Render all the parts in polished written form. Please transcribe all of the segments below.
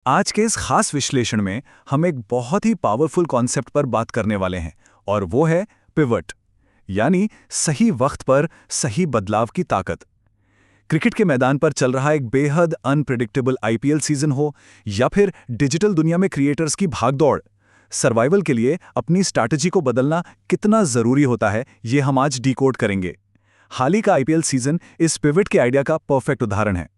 आज के इस खास विश्लेषण में हम एक बहुत ही पावरफुल कॉन्सेप्ट पर बात करने वाले हैं और वो है पिवट, यानी सही वक्त पर सही बदलाव की ताकत। क्रिकेट के मैदान पर चल रहा एक बेहद अनप्रिडिक्टेबल आईपीएल सीजन हो या फिर डिजिटल दुनिया में क्रिएटर्स की भागदौड़, सर्वाइवल के लिए अपनी स्ट्रैटेजी को बदलना कितना जरूरी होता है, ये हम आज डिकोड करेंगे। हाल ही का आईपीएल सीजन इस पिवट के आइडिया का परफेक्ट उदाहरण है।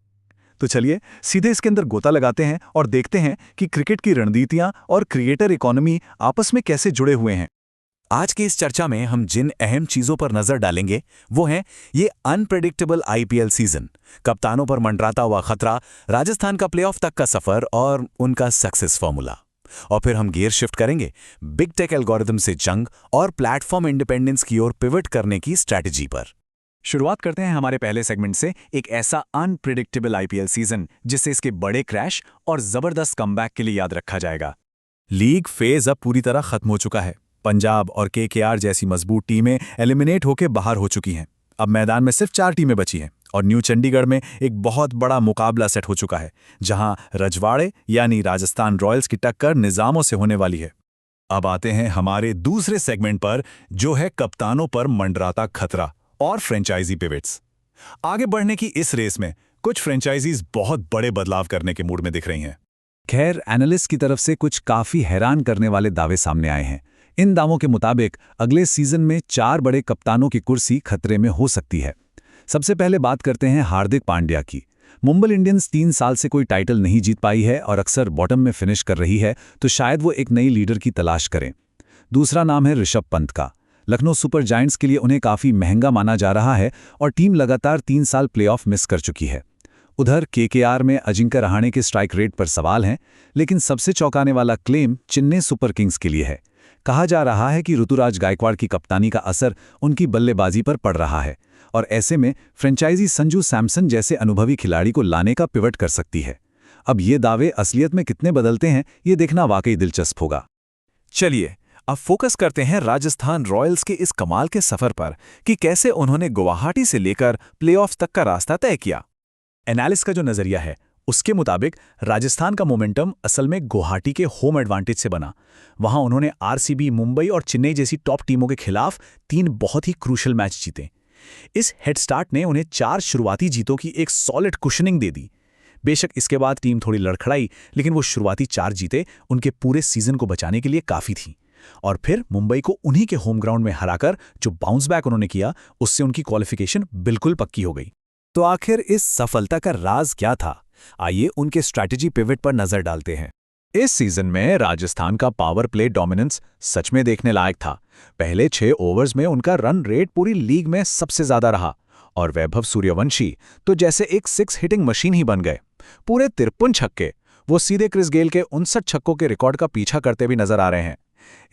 तो चलिए सीधे इसके अंदर गोता लगाते हैं और देखते हैं कि क्रिकेट की रणनीतियां और क्रिएटर इकोनॉमी आपस में कैसे जुड़े हुए हैं। आज की इस चर्चा में हम जिन अहम चीजों पर नजर डालेंगे वो हैं ये अनप्रेडिक्टेबल आईपीएल सीजन, कप्तानों पर मंडराता हुआ खतरा, राजस्थान का प्लेऑफ तक का सफर और उनका सक्सेस फॉर्मूला। और फिर हम गियर शिफ्ट करेंगे बिग टेक एल्गोरिथम से जंग और प्लेटफॉर्म इंडिपेंडेंस की ओर पिवट करने की स्ट्रैटेजी पर। शुरुआत करते हैं हमारे पहले सेगमेंट से, एक ऐसा अनप्रिडिक्टेबल आईपीएल सीजन जिसे इसके बड़े क्रैश और जबरदस्त कमबैक के लिए याद रखा जाएगा। लीग फेज अब पूरी तरह खत्म हो चुका है। पंजाब और केकेआर जैसी मजबूत टीमें एलिमिनेट होकर बाहर हो चुकी हैं। अब मैदान में सिर्फ 4 टीमें बची हैं और न्यू चंडीगढ़ में एक बहुत बड़ा मुकाबला सेट हो चुका है, जहां रजवाड़े यानी राजस्थान रॉयल्स की टक्कर निजामों से होने वाली है। अब आते हैं हमारे दूसरे सेगमेंट पर, जो है कप्तानों पर मंडराता खतरा और फ्रेंचाइजी पिवट्स। आगे बढ़ने की इस रेस में कुछ फ्रेंचाइजीज बहुत बड़े बदलाव करने के मूड में दिख रही हैं। खैर, एनालिस्ट की तरफ से कुछ काफी हैरान करने वाले दावे सामने आए हैं। इन दावों के मुताबिक अगले सीजन में 4 बड़े कप्तानों की कुर्सी खतरे में हो सकती है। सबसे पहले बात करते हैं हार्दिक पांड्या की। मुंबई इंडियंस 3 साल से कोई टाइटल नहीं जीत पाई है और अक्सर बॉटम में फिनिश कर रही है, तो शायद वो एक नई लीडर की तलाश करें। दूसरा नाम है ऋषभ पंत का। लखनऊ सुपर जायंट्स के लिए उन्हें काफी महंगा माना जा रहा है और टीम लगातार 3 साल प्लेऑफ मिस कर चुकी है। उधर केकेआर में अजिंक्य रहाणे के स्ट्राइक रेट पर सवाल हैं, लेकिन सबसे चौंकाने वाला क्लेम चेन्नई सुपर किंग्स के लिए है। कहा जा रहा है कि ऋतुराज गायकवाड़ की कप्तानी का असर उनकी बल्लेबाजी पर पड़ रहा है और ऐसे में फ्रेंचाइजी संजू सैमसन जैसे अनुभवी खिलाड़ी को लाने का पिवट कर सकती है। अब ये दावे असलियत में कितने बदलते हैं, ये देखना वाकई दिलचस्प होगा। चलिए अब फोकस करते हैं राजस्थान रॉयल्स के इस कमाल के सफर पर कि कैसे उन्होंने गुवाहाटी से लेकर प्लेऑफ्स तक का रास्ता तय किया। एनालिस्ट का जो नजरिया है उसके मुताबिक राजस्थान का मोमेंटम असल में गुवाहाटी के होम एडवांटेज से बना। वहां उन्होंने आरसीबी, मुंबई और चेन्नई जैसी टॉप टीमों के खिलाफ 3 बहुत ही क्रूशल मैच जीते। इस हेड स्टार्ट ने उन्हें 4 शुरुआती जीतों की एक सॉलिड कुशनिंग दे दी। बेशक इसके बाद टीम थोड़ी लड़खड़ाई, लेकिन वो शुरुआती 4 जीते उनके पूरे सीजन को बचाने के लिए काफी थी। और फिर मुंबई को उन्हीं के होम ग्राउंड में हराकर जो बाउंस बैक उन्होंने किया, उससे उनकी क्वालिफिकेशन बिल्कुल पक्की हो गई। तो आखिर इस सफलता का राज क्या था? आइए उनके स्ट्रैटेजी पिवट पर नजर डालते हैं। इस सीजन में राजस्थान का पावर प्ले डोमिनेंस सच में देखने लायक था। पहले 6 ओवर्स में उनका रन रेट पूरी लीग में सबसे ज्यादा रहा और वैभव सूर्यवंशी तो जैसे एक 6 हिटिंग मशीन ही बन गए। पूरे 53 छक्के, वो सीधे क्रिस गेल के 59 छक्कों के रिकॉर्ड का पीछा करते भी नजर आ रहे हैं।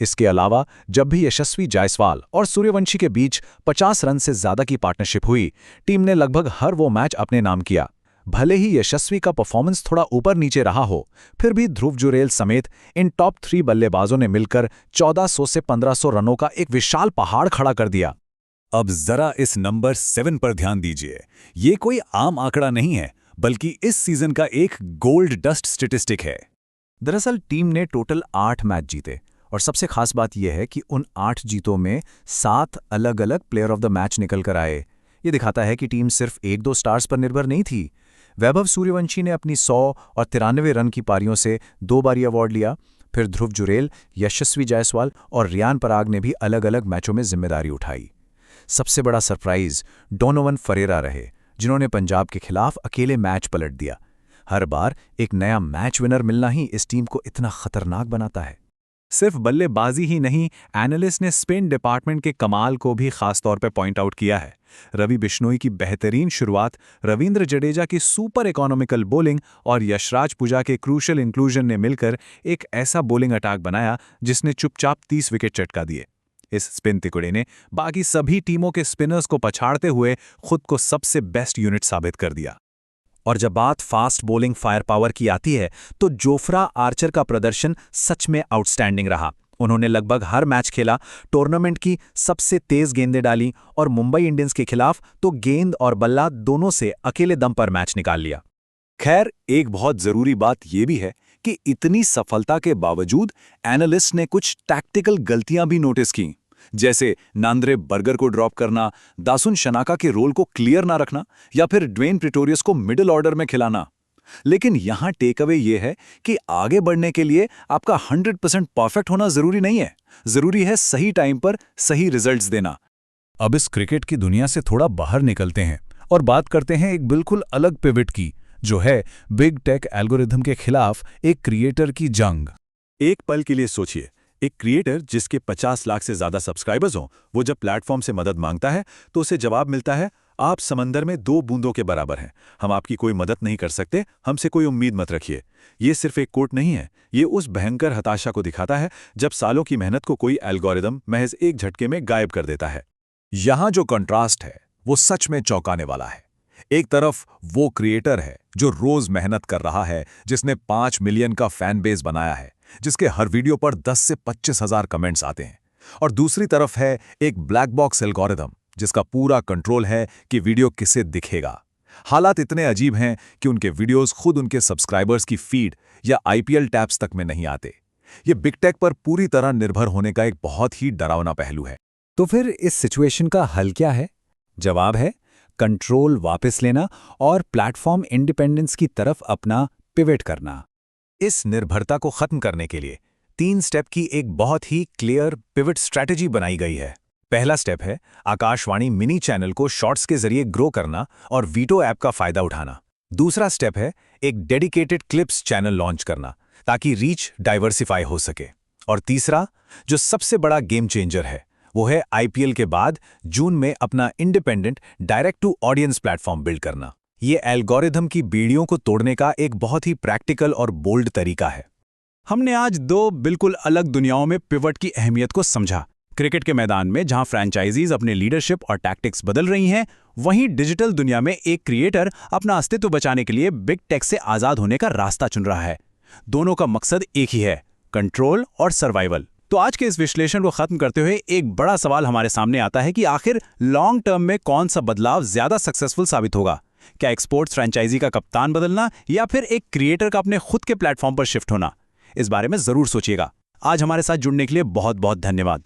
इसके अलावा जब भी यशस्वी जायसवाल और सूर्यवंशी के बीच 50 रन से ज्यादा की पार्टनरशिप हुई, टीम ने लगभग हर वो मैच अपने नाम किया। भले ही यशस्वी का परफॉर्मेंस थोड़ा ऊपर नीचे रहा हो, फिर भी ध्रुव जुरेल समेत इन टॉप 3 बल्लेबाजों ने मिलकर 1400 से 1500 रनों का एक विशाल पहाड़ खड़ा कर दिया। अब जरा इस नंबर 7 पर ध्यान दीजिए। ये कोई आम आंकड़ा नहीं है, बल्कि इस सीजन का एक गोल्ड डस्ट स्टैटिस्टिक है। दरअसल टीम ने टोटल 8 मैच जीते और सबसे खास बात यह है कि उन 8 जीतों में 7 अलग अलग प्लेयर ऑफ द मैच निकल कर आए। ये दिखाता है कि टीम सिर्फ 1-2 स्टार्स पर निर्भर नहीं थी। वैभव सूर्यवंशी ने अपनी 100 और 93 रन की पारियों से 2 बार अवार्ड लिया। फिर ध्रुव जुरेल, यशस्वी जायसवाल और रियान पराग ने भी अलग अलग मैचों में जिम्मेदारी उठाई। सबसे बड़ा सरप्राइज डोनोवन फरेरा रहे, जिन्होंने पंजाब के खिलाफ अकेले मैच पलट दिया। हर बार एक नया मैच विनर मिलना ही इस टीम को इतना खतरनाक बनाता है। सिर्फ बल्लेबाजी ही नहीं, एनालिस्ट ने स्पिन डिपार्टमेंट के कमाल को भी खास तौर पर पॉइंट आउट किया है। रवि बिश्नोई की बेहतरीन शुरुआत, रविंद्र जडेजा की सुपर इकोनॉमिकल बॉलिंग और यशराज पुजा के क्रूशल इंक्लूजन ने मिलकर एक ऐसा बॉलिंग अटैक बनाया जिसने चुपचाप 30 विकेट चटका दिए। इस स्पिन तिकोड़े ने बाकी सभी टीमों के स्पिनर्स को पछाड़ते हुए खुद को सबसे बेस्ट यूनिट साबित कर दिया। और जब बात फास्ट बॉलिंग फायर पावर की आती है, तो जोफ्रा आर्चर का प्रदर्शन सच में आउटस्टैंडिंग रहा। उन्होंने लगभग हर मैच खेला, टूर्नामेंट की सबसे तेज गेंदें डाली और मुंबई इंडियंस के खिलाफ तो गेंद और बल्ला दोनों से अकेले दम पर मैच निकाल लिया। खैर, एक बहुत जरूरी बात यह भी है कि इतनी सफलता के बावजूद एनालिस्ट ने कुछ टैक्टिकल गलतियां भी नोटिस की, जैसे नांद्रे बर्गर को ड्रॉप करना, दासुन शनाका के रोल को क्लियर ना रखना या फिर ड्वेन प्रिटोरियस को मिडिल ऑर्डर में खिलाना। लेकिन यहां टेक अवे ये है कि आगे बढ़ने के लिए आपका 100% परफेक्ट होना जरूरी नहीं है, जरूरी है सही टाइम पर सही रिजल्ट्स देना। अब इस क्रिकेट की दुनिया से थोड़ा बाहर निकलते हैं और बात करते हैं एक बिल्कुल अलग पिवट की, जो है बिग टेक एल्गोरिथम के खिलाफ एक क्रिएटर की जंग। एक पल के लिए सोचिए, एक क्रिएटर जिसके 50 लाख से ज्यादा सब्सक्राइबर्स हों, वो जब प्लेटफॉर्म से मदद मांगता है तो उसे जवाब मिलता है, आप समंदर में 2 बूंदों के बराबर हैं, हम आपकी कोई मदद नहीं कर सकते, हमसे कोई उम्मीद मत रखिए। ये सिर्फ एक कोट नहीं है, ये उस भयंकर हताशा को दिखाता है जब सालों की मेहनत को कोई एल्गोरिदम महज एक झटके में गायब कर देता है। यहां जो कंट्रास्ट है वो सच में चौंकाने वाला है। एक तरफ वो क्रिएटर है जो रोज मेहनत कर रहा है, जिसने 5 मिलियन का फैन बेस बनाया है, जिसके हर वीडियो पर 10 से 25 हजार कमेंट्स आते हैं, और दूसरी तरफ है एक ब्लैक बॉक्स एल्गोरिथम जिसका पूरा कंट्रोल है कि वीडियो किसे दिखेगा। हालात इतने अजीब हैं कि उनके वीडियोस खुद उनके सब्सक्राइबर्स की फीड या आईपीएल टैब्स तक में नहीं आते। ये बिग टेक पर पूरी तरह निर्भर होने का एक बहुत ही डरावना पहलू है। तो फिर इस सिचुएशन का हल क्या है? जवाब है कंट्रोल वापस लेना और प्लेटफॉर्म इंडिपेंडेंस की तरफ अपना पिवट करना। इस निर्भरता को खत्म करने के लिए 3 स्टेप की एक बहुत ही क्लियर पिवट स्ट्रैटेजी बनाई गई है। पहला स्टेप है आकाशवाणी मिनी चैनल को शॉर्ट्स के जरिए ग्रो करना और वीटो ऐप का फायदा उठाना। दूसरा स्टेप है एक डेडिकेटेड क्लिप्स चैनल लॉन्च करना ताकि रीच डाइवर्सिफाई हो सके। और तीसरा, जो सबसे बड़ा गेम चेंजर है, वो है आईपीएल के बाद जून में अपना independent direct to audience platform build करना। ये एल्गोरिथम की बेड़ियों को तोड़ने का एक बहुत ही प्रैक्टिकल और बोल्ड तरीका है। हमने आज 2 बिल्कुल अलग दुनियाओं में पिवट की अहमियत को समझा। क्रिकेट के मैदान में जहां फ्रैंचाइजीज अपने लीडरशिप और टैक्टिक्स बदल रही हैं, वहीं डिजिटल दुनिया में एक क्रिएटर अपना अस्तित्व बचाने के लिए बिग टेक से आजाद होने का रास्ता चुन रहा है। दोनों का मकसद एक ही है, कंट्रोल और सर्वाइवल। तो आज के इस विश्लेषण को खत्म करते हुए एक बड़ा सवाल हमारे सामने आता है कि आखिर लॉन्ग टर्म में कौन सा बदलाव ज्यादा सक्सेसफुल साबित होगा? क्या एक स्पोर्ट्स फ्रैंचाइजी का कप्तान बदलना या फिर एक क्रिएटर का अपने खुद के प्लेटफॉर्म पर शिफ्ट होना? इस बारे में जरूर सोचिएगा। आज हमारे साथ जुड़ने के लिए बहुत बहुत धन्यवाद।